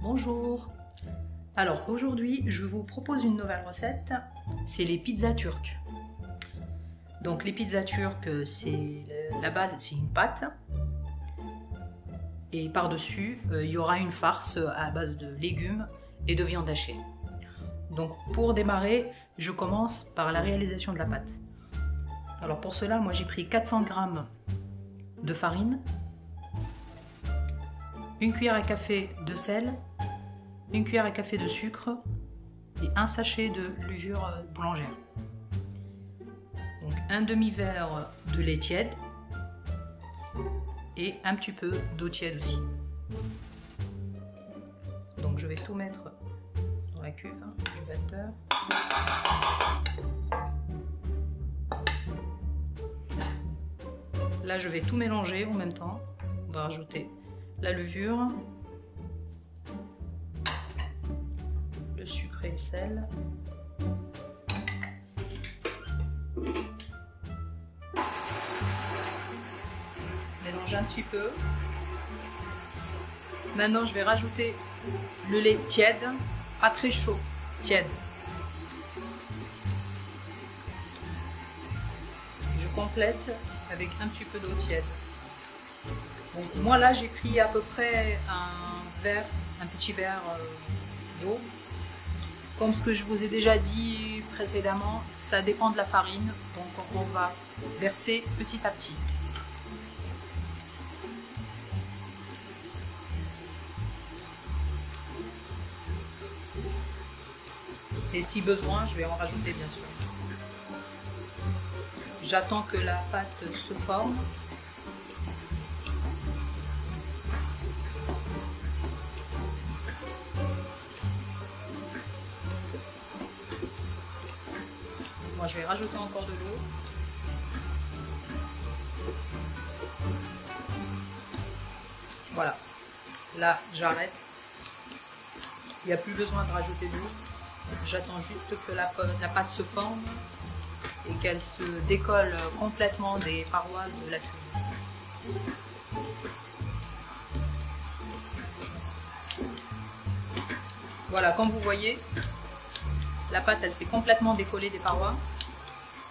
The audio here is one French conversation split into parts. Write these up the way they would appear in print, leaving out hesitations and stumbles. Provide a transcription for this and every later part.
Bonjour. Alors aujourd'hui je vous propose une nouvelle recette, c'est les pizzas turques. Donc les pizzas turques, c'est la base, c'est une pâte et par-dessus il y aura une farce à base de légumes et de viande hachée. Donc pour démarrer, je commence par la réalisation de la pâte. Alors pour cela, moi j'ai pris 400 g de farine, une cuillère à café de sel, une cuillère à café de sucre et un sachet de levure boulangère. Donc un demi-verre de lait tiède et un petit peu d'eau tiède aussi. Donc je vais tout mettre dans la cuve du batteur. Là je vais tout mélanger en même temps. On va rajouter la levure, le sucre et le sel. Mélanger un petit peu. Maintenant je vais rajouter le lait tiède, pas très chaud, tiède. Je complète avec un petit peu d'eau tiède. Donc moi là j'ai pris à peu près un petit verre d'eau. Comme ce que je vous ai déjà dit précédemment, ça dépend de la farine, donc on va verser petit à petit. Et si besoin, je vais en rajouter bien sûr. J'attends que la pâte se forme. Moi, je vais rajouter encore de l'eau. Voilà. Là, j'arrête. Il n'y a plus besoin de rajouter d'eau. J'attends juste que la pâte se forme et qu'elle se décolle complètement des parois de la cuve. Voilà, comme vous voyez, la pâte elle s'est complètement décollée des parois.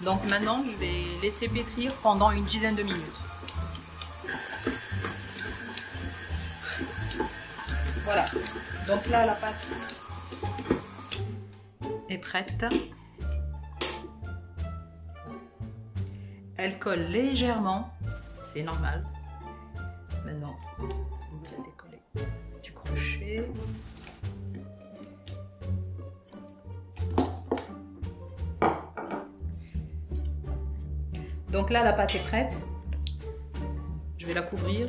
Donc maintenant je vais laisser pétrir pendant une dizaine de minutes. Voilà, donc là la pâte est prête. Elle colle légèrement, c'est normal. Maintenant, on va décoller du crochet. Donc là, la pâte est prête. Je vais la couvrir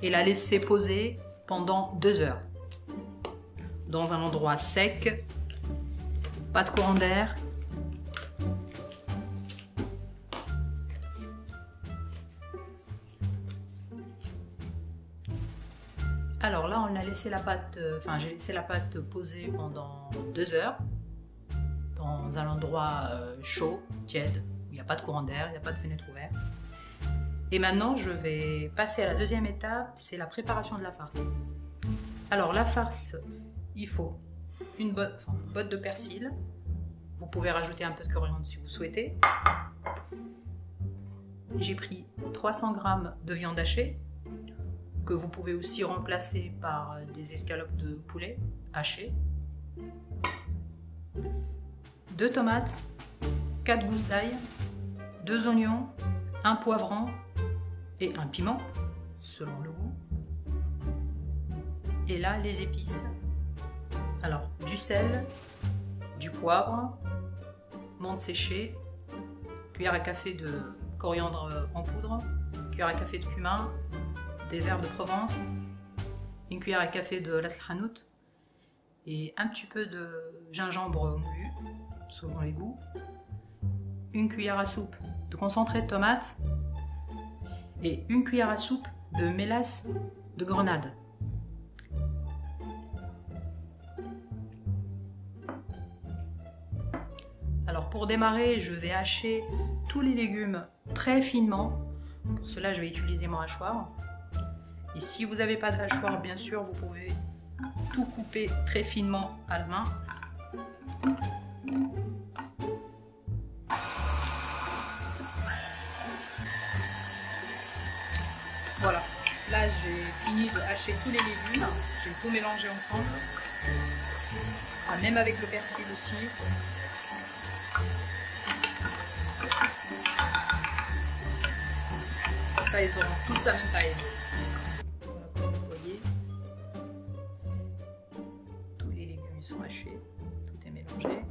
et la laisser poser pendant 2 heures. Dans un endroit sec, pas de courant d'air. Alors là, on a laissé la pâte, j'ai laissé la pâte poser pendant 2 heures dans un endroit chaud, tiède. Il n'y a pas de courant d'air, il n'y a pas de fenêtre ouverte. Et maintenant, je vais passer à la deuxième étape, c'est la préparation de la farce. Alors la farce, il faut une botte de persil. Vous pouvez rajouter un peu de coriandre si vous souhaitez. J'ai pris 300 g de viande hachée, que vous pouvez aussi remplacer par des escalopes de poulet hachées. 2 tomates, 4 gousses d'ail, 2 oignons, un poivron et un piment, selon le goût. Et là, les épices. Alors, du sel, du poivre, menthe séchée, cuillère à café de coriandre en poudre, cuillère à café de cumin, des herbes de Provence, une cuillère à café de ras el hanout et un petit peu de gingembre moulu, selon les goûts. Une cuillère à soupe de concentré de tomate et une cuillère à soupe de mélasse de grenade. Alors pour démarrer, je vais hacher tous les légumes très finement. Pour cela, je vais utiliser mon hachoir. Et si vous n'avez pas de hachoir, bien sûr, vous pouvez tout couper très finement à la main. Voilà, là j'ai fini de hacher tous les légumes, j'ai tout mélangé ensemble, même avec le persil aussi. Ça, ils auront tous la même taille. Voilà, comme vous voyez, tous les légumes sont hachés, tout est mélangé.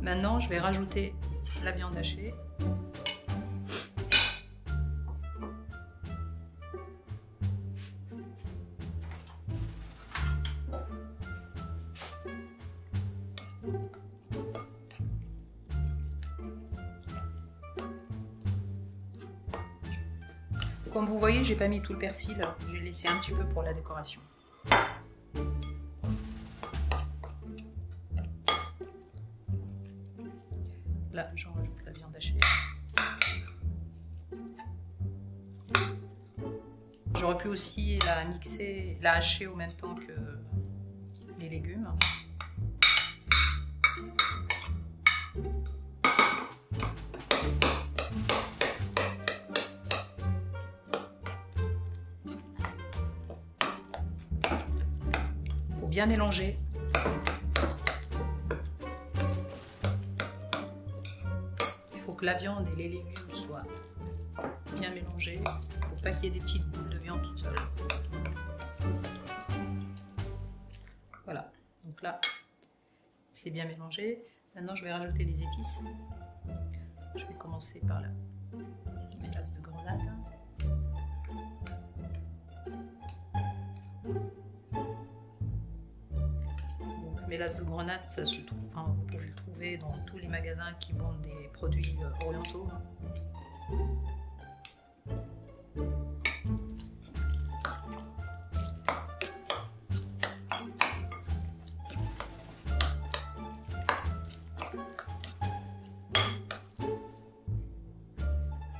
Maintenant, je vais rajouter la viande hachée. Comme vous voyez, j'ai pas mis tout le persil, j'ai laissé un petit peu pour la décoration. Là, j'en rajoute la viande hachée. J'aurais pu aussi la mixer, la hacher au même temps que les légumes. Faut bien mélanger. Il faut que la viande et les légumes soient bien mélangés. Il ne faut pas qu'il y ait des petites boules de viande toutes seules. Voilà, donc là, c'est bien mélangé. Maintenant, je vais rajouter les épices. Je vais commencer par la mélasse de grenade. Donc, mélasse de grenade, ça se trouve, enfin, vous pouvez le trouver dans tous les magasins qui vendent des produits orientaux.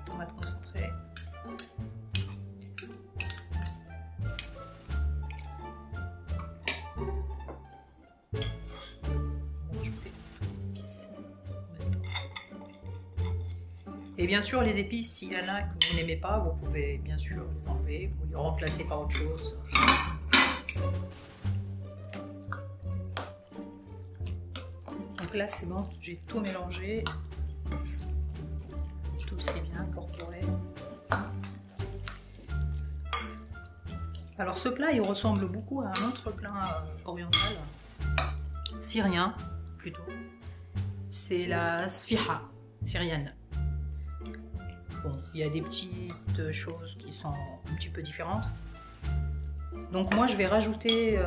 Tomate concentrée. Et bien sûr, les épices, s'il y en a que vous n'aimez pas, vous pouvez bien sûr les enlever ou les remplacer par autre chose. Donc là, c'est bon, j'ai tout mélangé. Tout s'est bien incorporé. Alors ce plat, il ressemble beaucoup à un autre plat oriental, syrien plutôt. C'est la sfiha syrienne. Bon, il y a des petites choses qui sont un petit peu différentes. Donc moi, je vais rajouter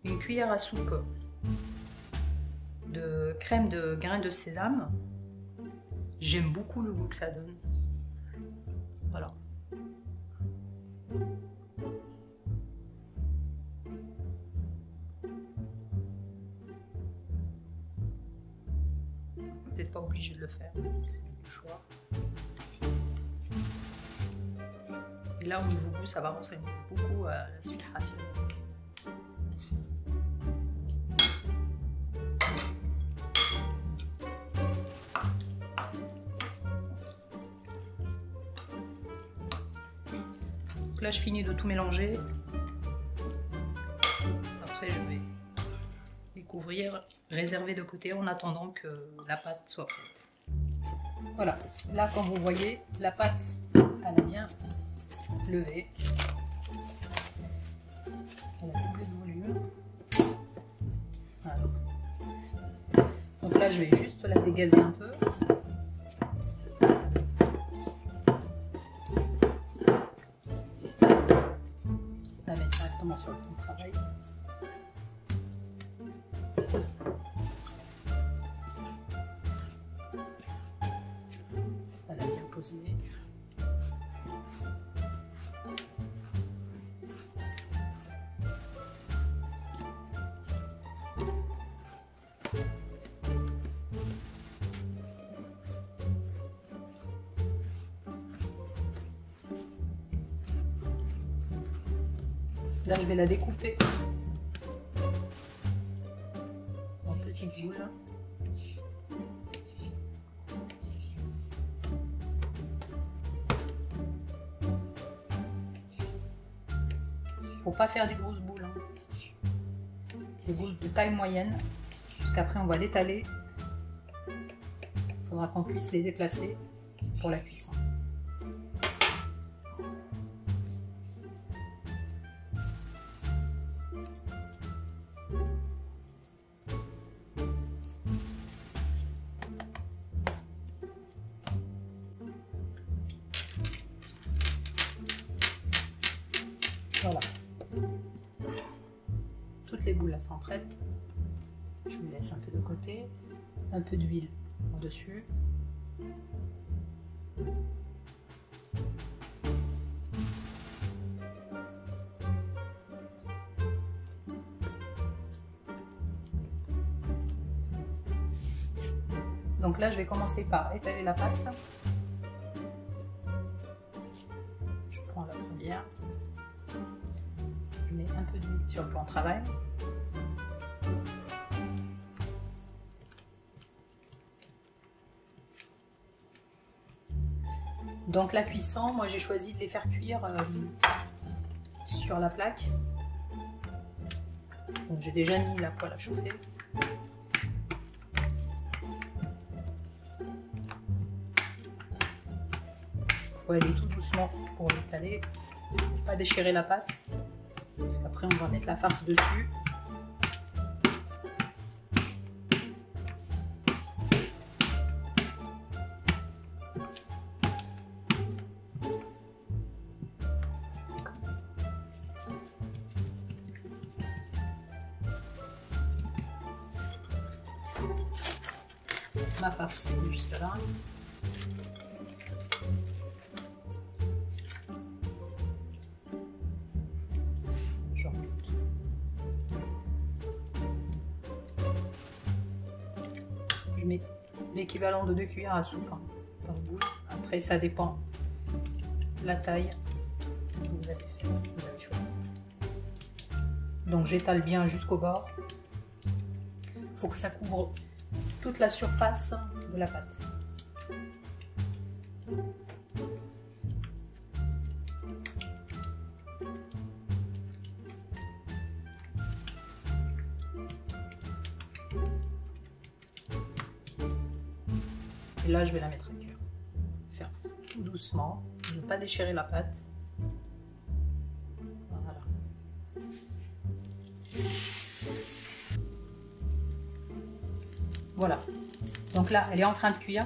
une cuillère à soupe de crème de graines de sésame. J'aime beaucoup le goût que ça donne. Voilà. Peut-être pas obligé de le faire, c'est le choix. Et là, au niveau goût, ça va ressembler beaucoup à la suite syrienne. Donc là, je finis de tout mélanger. Après, je vais les couvrir, réserver de côté en attendant que la pâte soit prête. Voilà, là, comme vous voyez, la pâte, elle a bien levé. Elle a doublé de volume. Voilà. Donc là, je vais juste la dégazer un peu. La mettre directement sur le fond de travail. Elle a bien posé. Là, je vais la découper en petites boules. Faut pas faire des grosses boules, hein. Des boules de taille moyenne, parce qu'après on va l'étaler. Il faudra qu'on puisse les déplacer pour la cuisson. Voilà. Toutes les boules là sont prêtes. Je me laisse un peu de côté, un peu d'huile au-dessus. Donc là, je vais commencer par étaler la pâte. Je prends la première. Je mets un peu d'huile sur le plan de travail. Donc la cuisson, moi j'ai choisi de les faire cuire sur la plaque. Donc j'ai déjà mis la poêle à chauffer. Il faut aller tout doucement pour l'étaler, pas déchirer la pâte, parce qu'après on va mettre la farce dessus. Ma farce c'est juste là. Je mets l'équivalent de 2 cuillères à soupe par boule. Après ça dépend de la taille que vous avez fait, vous avez choisi. Donc j'étale bien jusqu'au bord. Il faut que ça couvre toute la surface de la pâte. Et là, je vais la mettre à cuire. Faire tout doucement, ne pas déchirer la pâte. Voilà. Voilà. Donc là, elle est en train de cuire.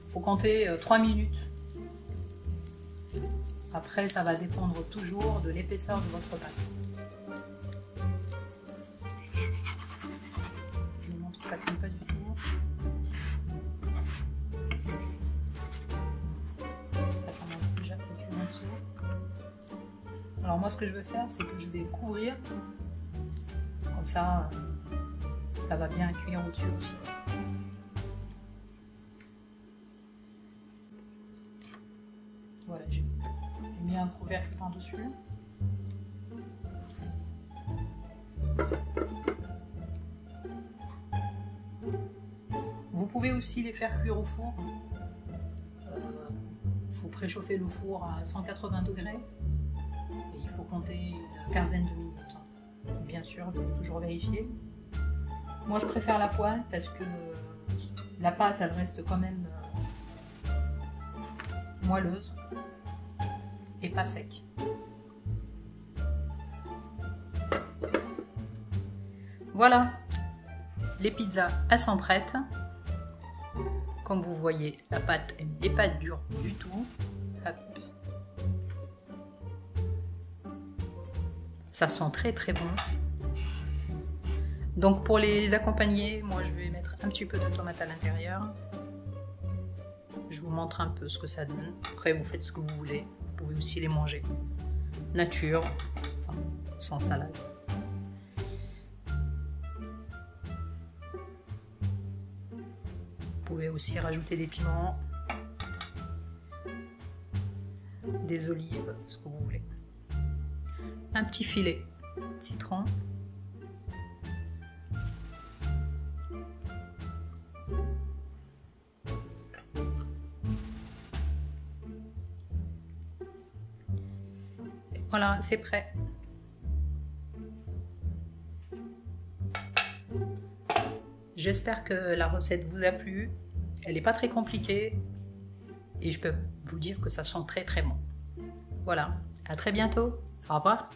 Il faut compter 3 minutes. Après, ça va dépendre toujours de l'épaisseur de votre pâte. Je vous montre que ça ne cuit pas du tout. Alors moi ce que je veux faire c'est que je vais couvrir, comme ça ça va bien cuire au-dessus aussi. Voilà, j'ai mis un couvercle par-dessus. Vous pouvez aussi les faire cuire au four. Il faut préchauffer le four à 180 degrés. Il faut compter une quinzaine de minutes. Bien sûr, il faut toujours vérifier. Moi, je préfère la poêle parce que la pâte, elle reste quand même moelleuse et pas sec. Voilà, les pizzas, elles sont prêtes. Comme vous voyez, la pâte, elle n'est pas dure du tout. Hop. Ça sent très très bon. Donc pour les accompagner, moi je vais mettre un petit peu de tomate à l'intérieur. Je vous montre un peu ce que ça donne. Après vous faites ce que vous voulez. Vous pouvez aussi les manger nature, enfin, sans salade. Vous pouvez aussi rajouter des piments, des olives, ce que vous voulez. Un petit filet citron. Et voilà, c'est prêt. J'espère que la recette vous a plu. Elle n'est pas très compliquée et je peux vous dire que ça sent très très bon. Voilà, à très bientôt. Au revoir.